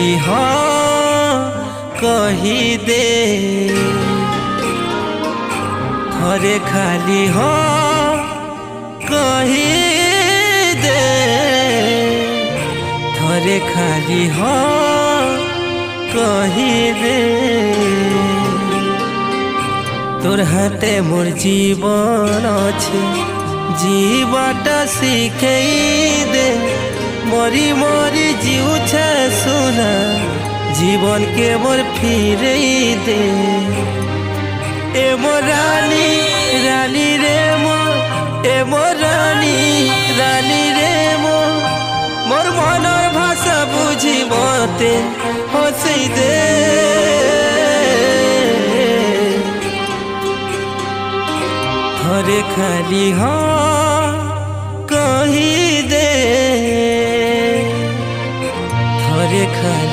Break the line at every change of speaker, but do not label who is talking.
खाली हाँ कही दे, थोड़े खाली हाँ कही दे, थोड़े खाली हाँ कही दे। तोर हाथे मोर जीवन अच्छे, जीवाटा शिखई दे, मरी मरी जीउछे सुना जीवन के मोर फिरे दे। ए मोर रानी रानी रे मोर, ए मोर रानी रानी रे मोर, मोर मनर भाषा बुझी मते हंसई दे। थोड़े खाली हाँ कही दे, थोड़े खाली